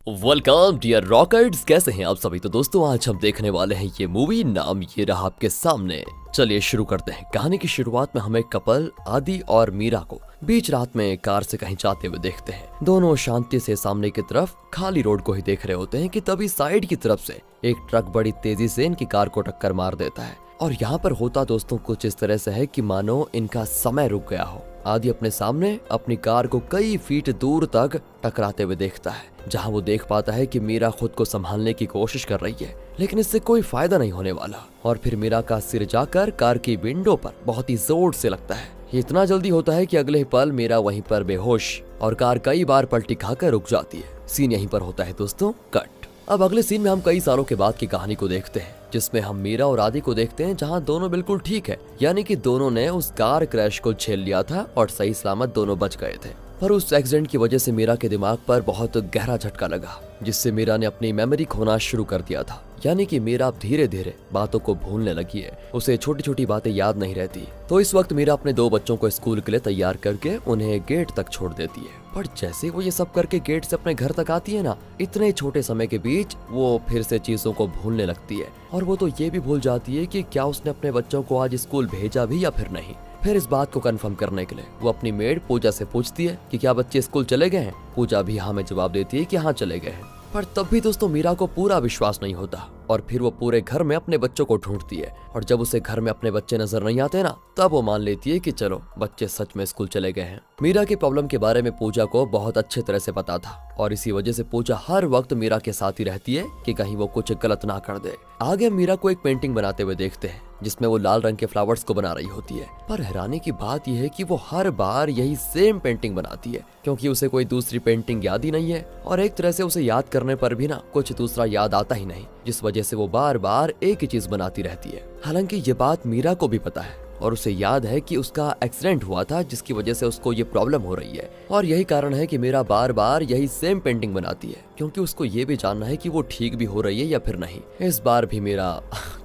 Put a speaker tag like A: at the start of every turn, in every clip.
A: Welcome dear rockets, कैसे हैं आप सभी। तो दोस्तों आज हम देखने वाले हैं ये मूवी, नाम ये रहा आपके सामने। चलिए शुरू करते हैं। कहानी की शुरुआत में हमें कपल आदि और मीरा को बीच रात में कार से कहीं जाते हुए देखते हैं। दोनों शांति से सामने की तरफ खाली रोड को ही देख रहे होते हैं कि तभी साइड की तरफ से एक ट्रक बड़ी तेजी से इनकी कार को टक्कर मार देता है। और यहाँ पर होता दोस्तों कुछ इस तरह से है कि मानो इनका समय रुक गया हो। आदि अपने सामने अपनी कार को कई फीट दूर तक टकराते हुए देखता है, जहां वो देख पाता है कि मीरा खुद को संभालने की कोशिश कर रही है, लेकिन इससे कोई फायदा नहीं होने वाला। और फिर मीरा का सिर जाकर कार की विंडो पर बहुत ही जोर से लगता है। ये इतना जल्दी होता है कि अगले ही पल मीरा वहीं पर बेहोश और कार कई बार पलटी खाकर रुक जाती है। सीन यहीं पर होता है दोस्तों कट। अब अगले सीन में हम कई सालों के बाद की कहानी को देखते हैं, जिसमें हम मीरा और आदि को देखते हैं, जहां दोनों बिल्कुल ठीक है, यानी कि दोनों ने उस कार क्रैश को झेल लिया था और सही सलामत दोनों बच गए थे। पर उस एक्सीडेंट की वजह से मीरा के दिमाग पर बहुत गहरा झटका लगा, जिससे मीरा ने अपनी मेमोरी खोना शुरू कर दिया था। यानी कि मीरा अब धीरे धीरे बातों को भूलने लगी है, उसे छोटी छोटी बातें याद नहीं रहती। तो इस वक्त मीरा अपने दो बच्चों को स्कूल के लिए तैयार करके उन्हें गेट तक छोड़ देती है। पर जैसे वो ये सब करके गेट से अपने घर तक आती है ना, इतने छोटे समय के बीच वो फिर से चीजों को भूलने लगती है। और वो तो ये भी भूल जाती है कि क्या उसने अपने बच्चों को आज स्कूल भेजा भी या फिर नहीं। फिर इस बात को कंफर्म करने के लिए वो अपनी मेड पूजा से पूछती है कि क्या बच्चे स्कूल चले गए हैं। पूजा भी हाँ में जवाब देती है कि हाँ चले गए हैं। पर तब भी दोस्तों मीरा को पूरा विश्वास नहीं होता और फिर वो पूरे घर में अपने बच्चों को ढूंढती है। और जब उसे घर में अपने बच्चे नजर नहीं आते ना, तब वो मान लेती है कि चलो बच्चे सच में स्कूल चले गए हैं। मीरा की प्रॉब्लम के बारे में पूजा को बहुत अच्छे तरह से पता था और इसी वजह से पूजा हर वक्त मीरा के साथ ही रहती है कि कहीं वो कुछ गलत ना कर दे। आगे मीरा को एक पेंटिंग बनाते हुए देखते हैं, जिसमें वो लाल रंग के फ्लावर्स को बना रही होती है। पर हैरानी की बात यह है कि वो हर बार यही सेम पेंटिंग बनाती है, क्योंकि उसे कोई दूसरी पेंटिंग याद ही नहीं है। और एक तरह से उसे याद करने पर भी ना कुछ दूसरा याद आता ही नहीं, जिस वजह से वो बार बार एक ही चीज बनाती रहती है। हालांकि ये बात मीरा को भी पता है और उसे याद है कि उसका एक्सीडेंट हुआ था, जिसकी वजह से उसको ये प्रॉब्लम हो रही है। और यही कारण है कि मीरा बार बार यही सेम पेंटिंग बनाती है, क्योंकि उसको ये भी जानना है कि वो ठीक भी हो रही है या फिर नहीं। इस बार भी मीरा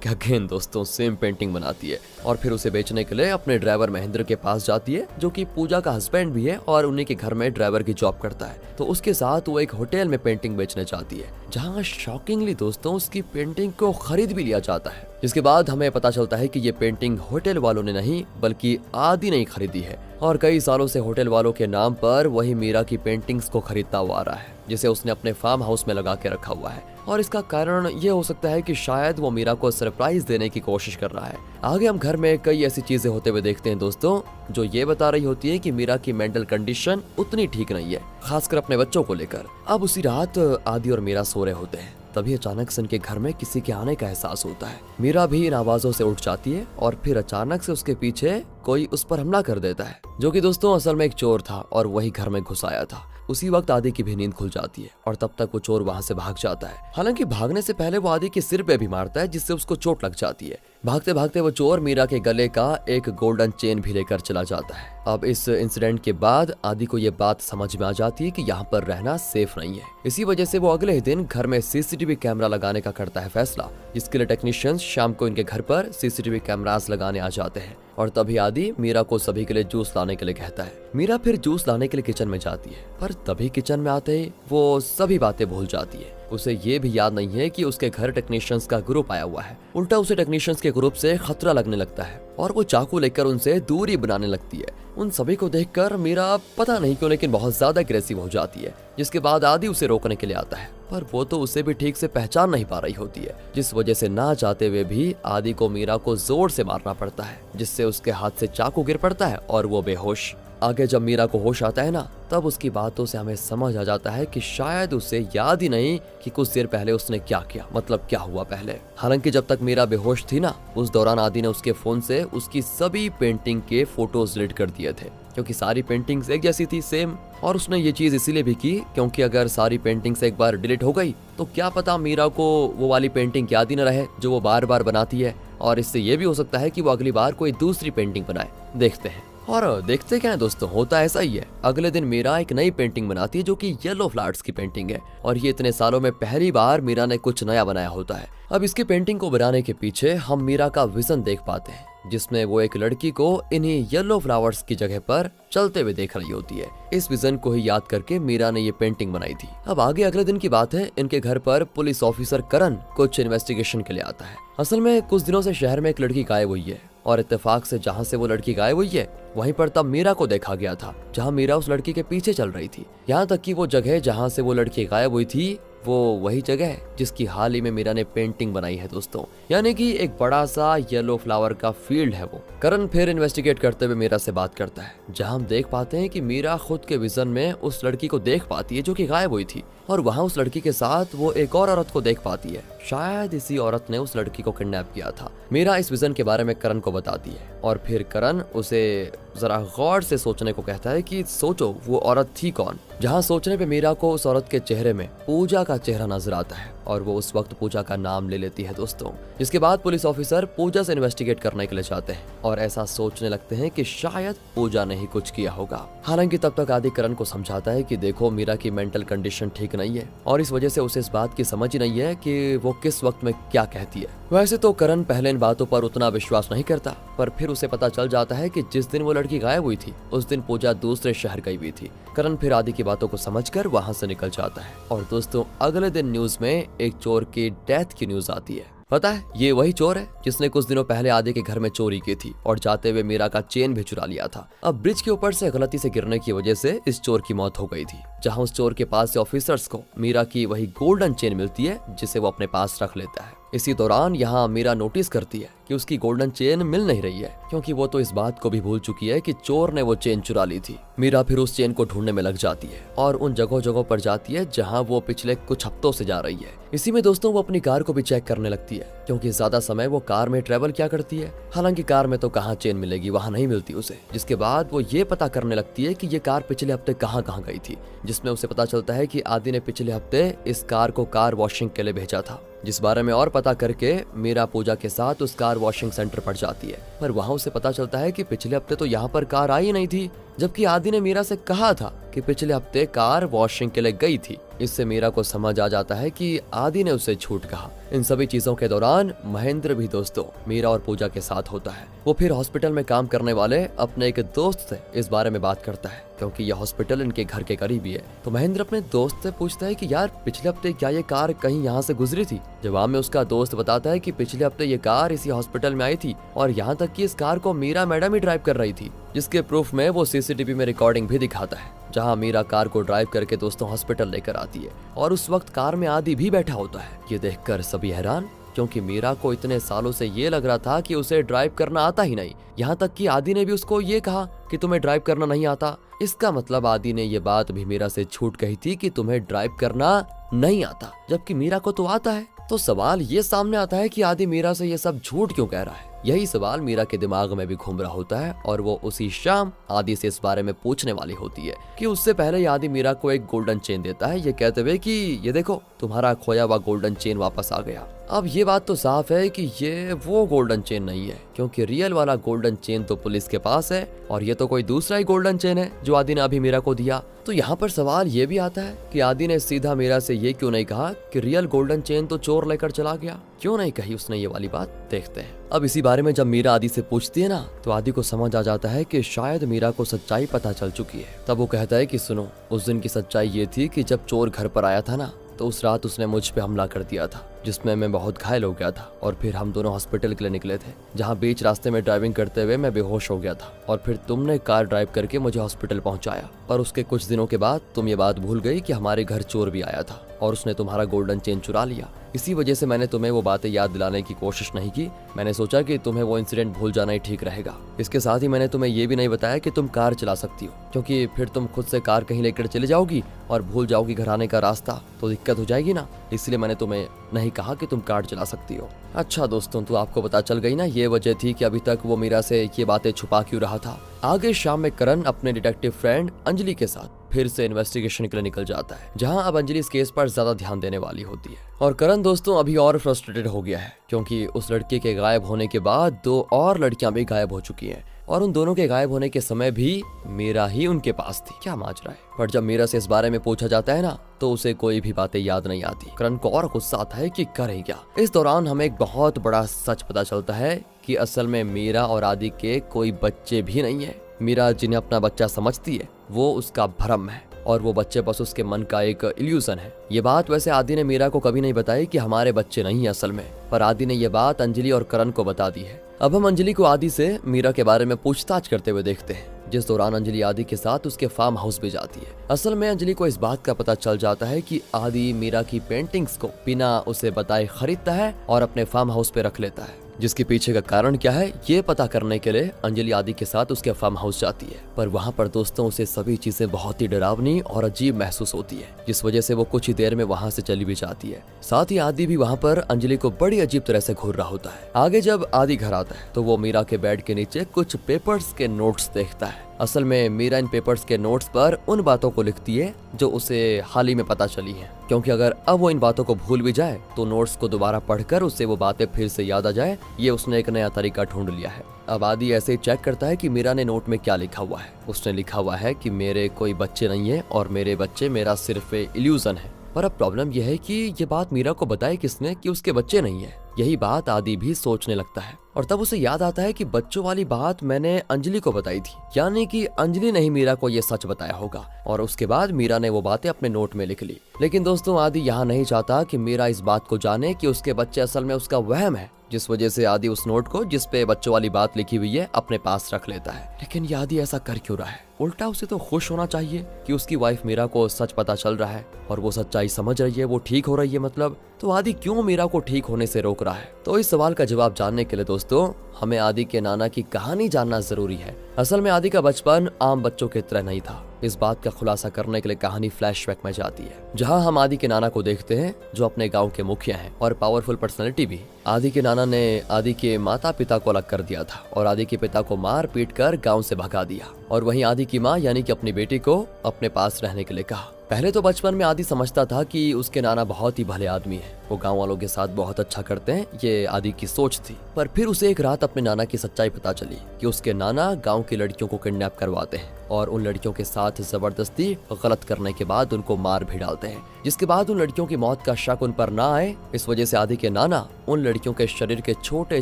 A: क्या गेंद दोस्तों सेम पेंटिंग बनाती है और फिर उसे बेचने के लिए अपने ड्राइवर महेंद्र के पास जाती है, जो कि पूजा का हस्बैंड भी है और उन्हीं के घर में ड्राइवर की जॉब करता है। तो उसके साथ वो एक होटल में पेंटिंग बेचने जाती है, जहाँ शॉकिंगली दोस्तों उसकी पेंटिंग को खरीद भी लिया जाता है। जिसके बाद हमें पता चलता है कि ये पेंटिंग होटल वालों ने नहीं बल्कि आदि ने खरीदी है और कई सालों से होटल वालों के नाम पर वही मीरा की पेंटिंग्स को खरीदता हुआ आ रहा है, जिसे उसने अपने फार्म हाउस में लगा के रखा हुआ है। और इसका कारण ये हो सकता है कि शायद वो मीरा को सरप्राइज देने की कोशिश कर रहा है। आगे हम घर में कई ऐसी चीजें होते हुए देखते हैं दोस्तों, जो ये बता रही होती है कि मीरा की मेंटल कंडीशन उतनी ठीक नहीं है, खासकर अपने बच्चों को लेकर। अब उसी रात आदि और मीरा सो रहे होते हैं, तभी अचानक से उनके घर में किसी के आने का एहसास होता है। मीरा भी इन आवाजों से उठ जाती है और फिर अचानक से उसके पीछे कोई उस पर हमला कर देता है, जो कि दोस्तों असल में एक चोर था और वही घर में घुस आया था। उसी वक्त आदि की भी नींद खुल जाती है और तब तक वो चोर वहां से भाग जाता है। हालांकि भागने से पहले वो आदि के सिर पे भी मारता है, जिससे उसको चोट लग जाती है। भागते भागते वो चोर मीरा के गले का एक गोल्डन चेन भी लेकर चला जाता है। अब इस इंसिडेंट के बाद आदि को ये बात समझ में आ जाती है कि यहाँ पर रहना सेफ नहीं है। इसी वजह से वो अगले ही दिन घर में सीसीटीवी कैमरा लगाने का करता है फैसला, जिसके लिए टेक्नीशियंस शाम को इनके घर पर सीसीटीवी कैमरास लगाने आ जाते हैं। और तभी आदि मीरा को सभी के लिए जूस लाने के लिए कहता है। मीरा फिर जूस लाने के लिए किचन में जाती है, पर तभी किचन में आते ही वो सभी बातें भूल जाती है। उसे ये भी याद नहीं है कि उसके घर टेक्नीशियंस का ग्रुप आया हुआ है। उल्टा उसे टेक्नीशियंस के ग्रुप से खतरा लगने लगता है और वो चाकू लेकर उनसे दूरी बनाने लगती है। उन सभी को देखकर मीरा पता नहीं क्यों लेकिन बहुत ज्यादा अग्रेसिव हो जाती है, जिसके बाद आदि उसे रोकने के लिए आता है। पर वो तो उसे भी ठीक से पहचान नहीं पा रही होती है, जिस वजह से ना चाहते हुए भी आदि को मीरा को जोर से मारना पड़ता है, जिससे उसके हाथ से चाकू गिर पड़ता है और वो बेहोश। आगे जब मीरा को होश आता है ना, तब उसकी बातों से हमें समझ आ जाता है कि शायद उसे याद ही नहीं कि कुछ देर पहले उसने क्या किया, मतलब क्या हुआ पहले। हालांकि जब तक मीरा बेहोश थी ना, उस दौरान आदि ने उसके फोन से उसकी सभी पेंटिंग के फोटोज डिलीट कर दिए थे, क्योंकि सारी पेंटिंग्स एक जैसी थी, सेम। और उसने ये चीज इसीलिए भी की क्योंकि अगर सारी पेंटिंग्स एक बार डिलीट हो गई तो क्या पता मीरा को वो वाली पेंटिंग याद ही न रहे जो वो बार बार बनाती है, और इससे ये भी हो सकता है कि वो अगली बार कोई दूसरी पेंटिंग बनाए। देखते हैं। और देखते क्या है दोस्तों, होता ऐसा ही है। अगले दिन मीरा एक नई पेंटिंग बनाती है जो कि येलो फ्लावर्स की पेंटिंग है, और ये इतने सालों में पहली बार मीरा ने कुछ नया बनाया होता है। अब इसकी पेंटिंग को बनाने के पीछे हम मीरा का विजन देख पाते हैं, जिसमें वो एक लड़की को इन्हीं येलो फ्लावर्स की जगह पर चलते हुए देख रही होती है। इस विजन को ही याद करके मीरा ने ये पेंटिंग बनाई थी। अब आगे अगले दिन की बात है, इनके घर पर पुलिस ऑफिसर करण कुछ इन्वेस्टिगेशन के लिए आता है। असल में कुछ दिनों से शहर में एक लड़की गायब हुई है, और इत्तेफाक से जहाँ से वो लड़की गायब हुई है वहीं पर तब मीरा को देखा गया था, जहाँ मीरा उस लड़की के पीछे चल रही थी। यहाँ तक कि वो जगह जहाँ से वो लड़की गायब हुई थी वो वही जगह है जिसकी हाल ही में मीरा ने पेंटिंग बनाई है दोस्तों, यानी कि एक बड़ा सा येलो फ्लावर का फील्ड है वो। करण फिर इन्वेस्टिगेट करते हुए मीरा से बात करता है, जहां हम देख पाते हैं कि मीरा खुद के विजन में उस लड़की को देख पाती है जो कि गायब हुई थी, और वहां उस लड़की के साथ वो एक और औरत को देख पाती है। शायद इसी औरत ने उस लड़की को किडनैप किया था। मीरा इस विजन के बारे में करण को बताती है, और फिर करण उसे जरा गौर से सोचने को कहता है कि सोचो वो औरत थी कौन। जहां सोचने पे मीरा को उस औरत के चेहरे में पूजा का चेहरा नजर आता है, और वो उस वक्त पूजा का नाम ले लेती है दोस्तों। जिसके बाद पुलिस ऑफिसर पूजा से इन्वेस्टिगेट करने के लिए जाते हैं, और ऐसा सोचने लगते हैं कि शायद पूजा ने ही कुछ किया होगा। हालांकि तब तक आदि करण को समझाता है कि देखो मीरा की मेंटल कंडीशन ठीक नहीं है, और इस वजह से उसे इस बात की समझ ही नहीं है कि वो किस वक्त में क्या कहती है। वैसे तो करण पहले इन बातों पर उतना विश्वास नहीं करता, पर फिर उसे पता चल जाता है कि जिस दिन वो लड़की गायब हुई थी उस दिन पूजा दूसरे शहर गई हुई थी। करण फिर आदि की बातों को समझकर वहां से निकल जाता है, और दोस्तों अगले दिन न्यूज में एक चोर की डेथ की न्यूज आती है। पता है ये वही चोर है जिसने कुछ दिनों पहले आदि के घर में चोरी की थी, और जाते हुए मीरा का चेन भी चुरा लिया था। अब ब्रिज के ऊपर से गलती से गिरने की वजह से इस चोर की मौत हो गई थी, जहां उस चोर के पास से ऑफिसर्स को मीरा की वही गोल्डन चेन मिलती है जिसे वो अपने पास रख लेता है। इसी दौरान यहाँ मीरा नोटिस करती है कि उसकी गोल्डन चेन मिल नहीं रही है, क्योंकि वो तो इस बात को भी भूल चुकी है कि चोर ने वो चेन चुरा ली थी। मीरा फिर उस चेन को ढूंढने में लग जाती है, और उन जगहों जगहों पर जाती है जहाँ वो पिछले कुछ हफ्तों से जा रही है। इसी में दोस्तों वो अपनी कार को भी चेक करने लगती है, क्योंकि ज्यादा समय वो कार में ट्रेवल क्या करती है। हालांकि कार में तो कहाँ चेन मिलेगी, वहाँ नहीं मिलती उसे। जिसके बाद वो ये पता करने लगती है कि ये कार पिछले हफ्ते कहाँ कहाँ गई थी, जिसमें उसे पता चलता है कि आदि ने पिछले हफ्ते इस कार को कार वॉशिंग के लिए भेजा था। जिस बारे में और पता करके मीरा पूजा के साथ उस कार वॉशिंग सेंटर पर जाती है, पर वहाँ उसे पता चलता है कि पिछले हफ्ते तो यहाँ पर कार आई नहीं थी, जबकि आदि ने मीरा से कहा था कि पिछले हफ्ते कार वॉशिंग के लिए गई थी। इससे मीरा को समझ आ जाता है कि आदि ने उसे झूठ कहा। इन सभी चीजों के दौरान महेंद्र भी दोस्तों मीरा और पूजा के साथ होता है। वो फिर हॉस्पिटल में काम करने वाले अपने एक दोस्त से इस बारे में बात करता है, क्योंकि यह हॉस्पिटल इनके घर के करीब ही है। तो महेंद्र अपने दोस्त से पूछता है कि यार पिछले हफ्ते क्या ये कार कहीं यहाँ से गुजरी थी। जवाब में उसका दोस्त बताता है कि पिछले हफ्ते ये कार इसी हॉस्पिटल में आई थी, और यहाँ तक कि इस कार को मीरा मैडम ही ड्राइव कर रही थी, जिसके प्रूफ में वो सीसीटीवी में रिकॉर्डिंग भी दिखाता है, जहाँ मीरा कार को ड्राइव करके दोस्तों हॉस्पिटल लेकर आती है, और उस वक्त कार में आदि भी बैठा होता है। ये देखकर सभी हैरान, क्योंकि मीरा को इतने सालों से ये लग रहा था कि उसे ड्राइव करना आता ही नहीं। यहाँ तक कि आदि ने भी उसको ये कहा कि तुम्हें ड्राइव करना नहीं आता। इसका मतलब आदि ने ये बात भी मीरा से झूठ कही थी कि तुम्हें ड्राइव करना नहीं आता, जबकि मीरा को तो आता है। तो सवाल ये सामने आता है कि आदि मीरा से ये सब झूठ क्यों कह रहा है। यही सवाल मीरा के दिमाग में भी घूम रहा होता है, और वो उसी शाम आदि से इस बारे में पूछने वाली होती है कि उससे पहले आदि मीरा को एक गोल्डन चेन देता है, ये कहते हुए कि ये देखो तुम्हारा खोया हुआ गोल्डन चेन वापस आ गया। अब ये बात तो साफ है कि ये वो गोल्डन चेन नहीं है, क्योंकि रियल वाला गोल्डन चेन तो पुलिस के पास है, और ये तो कोई दूसरा ही गोल्डन चेन है जो आदि ने अभी मीरा को दिया। तो यहाँ पर सवाल ये भी आता है कि आदि ने सीधा मीरा से ये क्यों नहीं कहा कि रियल गोल्डन चेन तो चोर लेकर चला गया, क्यों नहीं कही उसने ये वाली बात। देखते हैं। अब इसी बारे में जब मीरा आदि से पूछती है ना, तो आदि को समझ आ जाता है कि शायद मीरा को सच्चाई पता चल चुकी है। तब वो कहता है कि सुनो, उस दिन की सच्चाई ये थी कि जब चोर घर पर आया था ना, तो उस रात उसने मुझ पे हमला कर दिया था, जिसमें मैं बहुत घायल हो गया था, और फिर हम दोनों हॉस्पिटल के लिए निकले थे, जहां बीच रास्ते में ड्राइविंग करते हुए मैं बेहोश हो गया था, और फिर तुमने कार ड्राइव करके मुझे हॉस्पिटल पहुंचाया। पर उसके कुछ दिनों के बाद तुम ये बात भूल गई कि हमारे घर चोर भी आया था, और उसने तुम्हारा गोल्डन चेन चुरा लिया। इसी वजह से मैंने तुम्हें वो बातें याद दिलाने की कोशिश नहीं की। मैंने सोचा कि तुम्हें वो इंसिडेंट भूल जाना ही ठीक रहेगा। इसके साथ ही मैंने तुम्हें ये भी नहीं बताया कि तुम कार चला सकती हो, क्योंकि फिर तुम खुद से कार कहीं लेकर चले जाओगी और भूल जाओगी घर आने का रास्ता, तो दिक्कत हो जाएगी ना। इसलिए मैंने तुम्हें नहीं कहा कि तुम कार चला सकती हो। अच्छा दोस्तों, तो आपको पता चल गई ना, ये वजह थी कि अभी तक वो मीरा से ये बातें छुपा क्यों रहा था। आगे शाम में करण अपने डिटेक्टिव फ्रेंड अंजलि के साथ फिर से इन्वेस्टिगेशन के लिए निकल जाता है, जहां अब अंजलि इस केस पर ज्यादा ध्यान देने वाली होती है। और करण दोस्तों अभी और फ्रस्ट्रेटेड हो गया है, क्योंकि उस लड़के के गायब होने के बाद 2 और लड़कियां भी गायब हो चुकी हैं, और उन दोनों के गायब होने के समय भी मीरा ही उनके पास थी। क्या माजरा है। पर जब मीरा से इस बारे में पूछा जाता है ना, तो उसे कोई भी बातें याद नहीं आती। करण को और गुस्सा आता है कि करें क्या। इस दौरान हमें एक बहुत बड़ा सच पता चलता है कि असल में मीरा और आदि के कोई बच्चे भी नहीं है। मीरा जिन्हें अपना बच्चा समझती है वो उसका भ्रम है और वो बच्चे बस उसके मन का एक इल्यूजन है। ये बात वैसे आदि ने मीरा को कभी नहीं बताई कि हमारे बच्चे नहीं है असल में, पर आदि ने ये बात अंजलि और करण को बता दी है। अब हम अंजलि को आदि से मीरा के बारे में पूछताछ करते हुए देखते हैं, जिस दौरान अंजलि आदि के साथ उसके फार्म हाउस भी जाती है। असल में अंजलि को इस बात का पता चल जाता है कि आदि मीरा की पेंटिंग्स को बिना उसे बताए खरीदता है और अपने फार्म हाउस पे रख लेता है। जिसके पीछे का कारण क्या है ये पता करने के लिए अंजलि आदि के साथ उसके फार्म हाउस जाती है। पर वहाँ पर दोस्तों उसे सभी चीजें बहुत ही डरावनी और अजीब महसूस होती है, जिस वजह से वो कुछ ही देर में वहाँ से चली भी जाती है। साथ ही आदि भी वहाँ पर अंजलि को बड़ी अजीब तरह से घूर रहा होता है। आगे जब आदि घर आता है तो वो मीरा के बेड के नीचे कुछ पेपर्स के नोट्स देखता है। असल में मीरा इन पेपर्स के नोट्स पर उन बातों को लिखती है जो उसे हाल ही में पता चली हैं, क्योंकि अगर अब वो इन बातों को भूल भी जाए तो नोट्स को दोबारा पढ़कर उसे वो बातें फिर से याद आ जाए। ये उसने एक नया तरीका ढूंढ लिया है। अब आदि ऐसे ही चेक करता है कि मीरा ने नोट में क्या लिखा हुआ है। उसने लिखा हुआ है कि मेरे कोई बच्चे नहीं है और मेरे बच्चे मेरा सिर्फ इल्यूजन है। पर अब प्रॉब्लम यह है कि ये बात मीरा को बताई किसने कि उसके बच्चे नहीं है। यही बात आदि भी सोचने लगता है और तब उसे याद आता है कि बच्चों वाली बात मैंने अंजलि को बताई थी, यानी कि अंजलि ने ही मीरा को ये सच बताया होगा और उसके बाद मीरा ने वो बातें अपने नोट में लिख ली। लेकिन दोस्तों आदि यहाँ नहीं चाहता कि मीरा इस बात को जाने कि उसके बच्चे असल में उसका वहम है, जिस वजह से आदि उस नोट को जिस पे बच्चों वाली बात लिखी हुई है अपने पास रख लेता है। लेकिन ये आदि ऐसा कर क्यों रहा है? उल्टा उसे तो खुश होना चाहिए कि उसकी वाइफ मीरा को सच पता चल रहा है और वो सच्चाई समझ रही है, वो ठीक हो रही है। मतलब तो आदि क्यों मीरा को ठीक होने से रोक रहा है? तो इस सवाल का जवाब जानने के लिए दोस्तों हमें आदि के नाना की कहानी जानना जरूरी है। असल में आदि का बचपन आम बच्चों की तरह नहीं था। इस बात का खुलासा करने के लिए कहानी फ्लैशबैक में जाती है, जहां हम आदि के नाना को देखते हैं जो अपने गांव के मुखिया हैं और पावरफुल पर्सनैलिटी भी। आदि के नाना ने आदि के माता पिता को अलग कर दिया था और आदि के पिता को मार पीट कर गाँव से भगा दिया और वहीं आदि की माँ यानी कि अपनी बेटी को अपने पास रहने के लिए कहा। पहले तो बचपन में आदि समझता था कि उसके नाना बहुत ही भले आदमी हैं, वो गांव वालों के साथ बहुत अच्छा करते हैं, ये आदि की सोच थी। पर फिर उसे एक रात अपने नाना की सच्चाई पता चली कि उसके नाना गांव की लड़कियों को किडनैप करवाते हैं और उन लड़कियों के साथ जबरदस्ती गलत करने के बाद उनको मार भी डालते हैं, जिसके बाद उन लड़कियों की मौत का शक उन पर ना आए इस वजह से आदि के नाना उन लड़कियों के शरीर के छोटे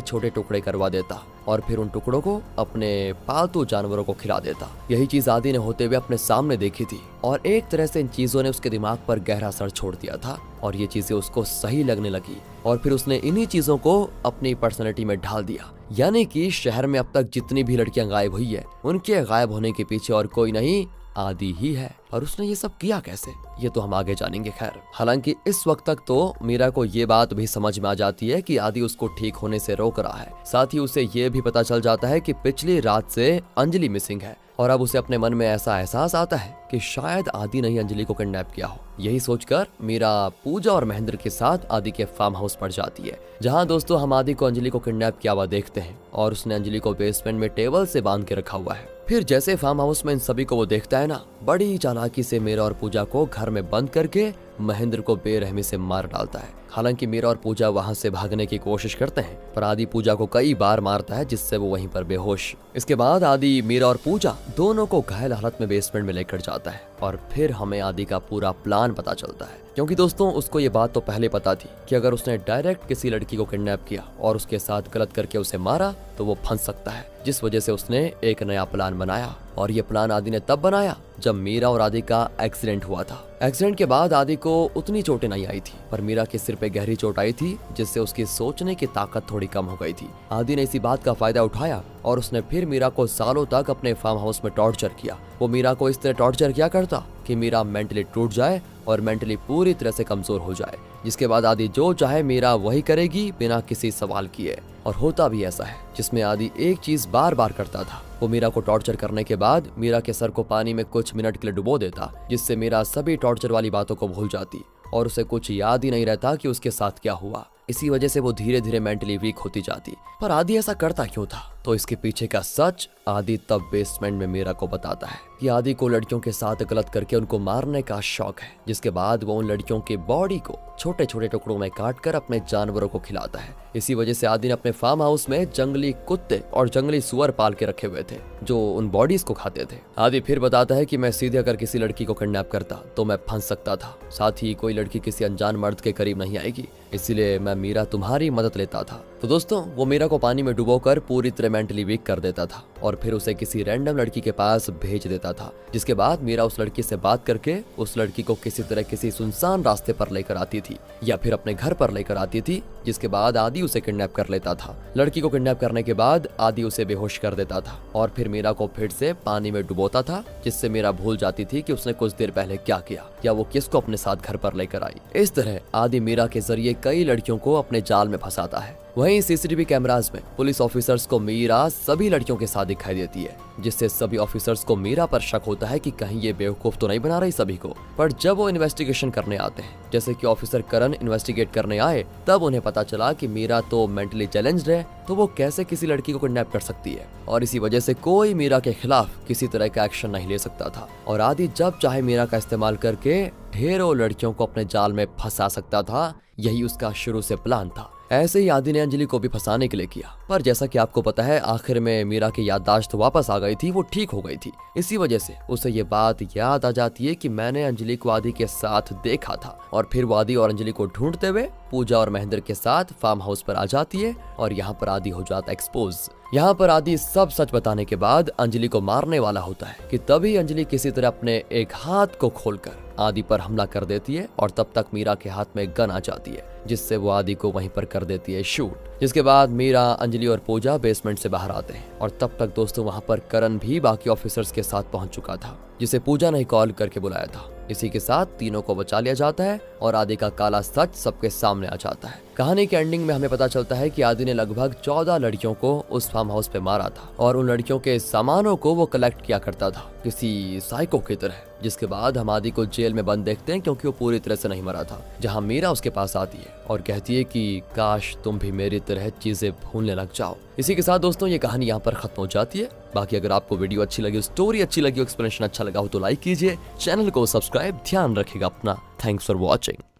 A: छोटे टुकड़े करवा देता और फिर उन टुकड़ों को अपने पालतू जानवरों को खिला देता। यही चीज आदि ने होते हुए अपने सामने देखी थी और एक तरह से इन चीजों ने उसके दिमाग पर गहरा असर छोड़ दिया था और ये चीजें उसको सही लगने लगी और फिर उसने इन्हीं चीजों को अपनी पर्सनैलिटी में ढाल दिया। यानी कि शहर में अब तक जितनी भी लड़कियां गायब हुई है उनके गायब होने के पीछे और कोई नहीं आदि ही है। और उसने ये सब किया कैसे, ये तो हम आगे जानेंगे। खैर, हालांकि इस वक्त तक तो मीरा को ये बात भी समझ में आ जाती है कि आदि उसको ठीक होने से रोक रहा है। साथ ही उसे ये भी पता चल जाता है कि पिछली रात से अंजलि मिसिंग है और अब उसे अपने मन में ऐसा एहसास आता है कि शायद आदि ने ही अंजलि को किडनैप किया हो। यही सोचकर मीरा पूजा और महेंद्र के साथ आदि के फार्म हाउस पर जाती है, जहां दोस्तों हम आदि को अंजलि को किडनैप किया हुआ देखते हैं और उसने अंजलि को बेसमेंट में टेबल से बांध के रखा हुआ है। फिर जैसे फार्म हाउस में इन सभी को वो देखता है ना, बड़ी चालाकी से मीरा और पूजा को घर में बंद करके महेंद्र को बेरहमी से मार डालता है। हालांकि मीरा और पूजा वहां से भागने की कोशिश करते हैं पर आदि पूजा को कई बार मारता है, जिससे वो वहीं पर बेहोश। इसके बाद आदि मीरा और पूजा दोनों को घायल हालत में बेसमेंट में लेकर जाता है और फिर हमें आदि का पूरा प्लान पता चलता है, क्योंकि दोस्तों उसको ये बात तो पहले पता थी कि अगर उसने डायरेक्ट किसी लड़की को किडनैप किया और उसके साथ गलत करके उसे मारा तो वो फंस सकता है, जिस वजह से उसने एक नया प्लान बनाया। और ये प्लान आदि ने तब बनाया जब मीरा और आदि का एक्सीडेंट हुआ था। एक्सीडेंट के बाद आदि को उतनी चोटें नहीं आई थी पर मीरा के सिर पे गहरी चोट आई थी, जिससे उसकी सोचने की ताकत थोड़ी कम हो गई थी। आदि ने इसी बात का फायदा उठाया और उसने फिर मीरा को सालों तक अपने फार्म हाउस में टॉर्चर किया। वो मीरा को इस तरह टॉर्चर किया करता कि मीरा मेंटली टूट जाए और मेंटली पूरी तरह से कमजोर हो जाए, जिसके बाद आदि जो चाहे मीरा वही करेगी बिना किसी सवाल किए। और होता भी ऐसा है, जिसमें आदि एक चीज बार बार करता था। वो मीरा को टॉर्चर करने के बाद मीरा के सर को पानी में कुछ मिनट के लिए डुबो देता, जिससे मीरा सभी टॉर्चर वाली बातों को भूल जाती और उसे कुछ याद ही नहीं रहता कि उसके साथ क्या हुआ। इसी वजह से वो धीरे धीरे मेंटली वीक होती जाती। पर आदि ऐसा करता क्यों था? तो इसके पीछे का सच आदि तब बेसमेंट में मीरा को बताता है कि आदि को लड़कियों के साथ गलत करके उनको मारने का शौक है, जिसके बाद वो उन लड़कियों की बॉडी को छोटे छोटे टुकड़ों में काट कर अपने जानवरों को खिलाता है। इसी वजह से आदि ने अपने फार्म हाउस में जंगली कुत्ते और जंगली सुअर पाल के रखे हुए थे जो उन बॉडीज को खाते थे। आदि फिर बताता है कि मैं सीधे अगर किसी लड़की को किडनैप करता तो मैं फंस सकता था, साथ ही कोई लड़की किसी अनजान मर्द के करीब नहीं आएगी, इसीलिए मैं मीरा तुम्हारी मदद लेता था। तो दोस्तों वो मीरा को पानी में डुबोकर पूरी तरह मेंटली वीक कर देता था और फिर उसे किसी रैंडम लड़की के पास भेज देता था, जिसके बाद मीरा उस लड़की से बात करके उस लड़की को किसी तरह किसी सुनसान रास्ते पर लेकर आती थी या फिर अपने घर पर लेकर आती थी, जिसके बाद आदि उसे किडनैप कर लेता था। लड़की को किडनैप करने के बाद आदि उसे बेहोश कर देता था और फिर मीरा को फिर से पानी में डुबोता था, जिससे मीरा भूल जाती थी कि उसने कुछ देर पहले क्या किया या वो किसको अपने साथ घर पर लेकर आई। इस तरह आदि मीरा के जरिए कई लड़कियों को अपने जाल में फंसाता है। वहीं सीसीटीवी कैमरास में पुलिस ऑफिसर्स को मीरा सभी लड़कियों के साथ दिखाई देती है, जिससे सभी ऑफिसर्स को मीरा पर शक होता है कि कहीं ये बेवकूफ तो नहीं बना रही सभी को। पर जब वो इन्वेस्टिगेशन करने आते हैं, जैसे कि ऑफिसर करण इन्वेस्टिगेट करने आए, तब उन्हें पता चला कि मीरा तो मेंटली चैलेंज्ड है, तो वो कैसे किसी लड़की को किडनैप कर सकती है, और इसी वजह से कोई मीरा के खिलाफ किसी तरह का एक्शन नहीं ले सकता था और आदि जब चाहे मीरा का इस्तेमाल करके ढेरों लड़कियों को अपने जाल में फंसा सकता था। यही उसका शुरू से प्लान था। ऐसे ही आदि ने अंजलि को भी फंसाने के लिए किया, पर जैसा कि आपको पता है आखिर में मीरा की याददाश्त वापस आ गई थी, वो ठीक हो गई थी। इसी वजह से उसे ये बात याद आ जाती है कि मैंने अंजलि को आदि के साथ देखा था, और फिर वो आदि और अंजलि को ढूंढते हुए पूजा और महेंद्र के साथ फार्म हाउस पर आ जाती है और यहाँ पर आदि हो जाता एक्सपोज। यहाँ पर आदि सब सच बताने के बाद अंजलि को मारने वाला होता है कि तभी अंजलि किसी तरह अपने एक हाथ को खोलकर आदि पर हमला कर देती है और तब तक मीरा के हाथ में गन आ जाती है, जिससे वो आदि को वहीं पर कर देती है शूट। जिसके बाद मीरा, अंजलि और पूजा बेसमेंट से बाहर आते हैं और तब तक दोस्तों वहां पर करण भी बाकी ऑफिसर्स के साथ पहुंच चुका था, जिसे पूजा ने कॉल करके बुलाया था। इसी के साथ तीनों को बचा लिया जाता है और आदि का काला सच सबके सामने आ जाता है। कहानी के एंडिंग में हमें पता चलता है कि आदि ने लगभग 14 लड़कियों को उस फार्म हाउस पे मारा था और उन लड़कियों के सामानों को वो कलेक्ट किया करता था किसी साइको की तरह। जिसके बाद हम आदि को जेल में बंद देखते हैं क्योंकि वो पूरी तरह से नहीं मरा था, जहाँ मीरा उसके पास आती है और कहती है कि काश तुम भी मेरी तरह चीजें भूलने लग जाओ। इसी के साथ दोस्तों ये कहानी यहाँ पर खत्म हो जाती है। बाकी अगर आपको वीडियो अच्छी लगी, स्टोरी अच्छी लगी, एक्सप्लेनेशन अच्छा लगा हो तो लाइक कीजिए, चैनल को सब्सक्राइब, ध्यान रखिएगा अपना। Thanks for watching.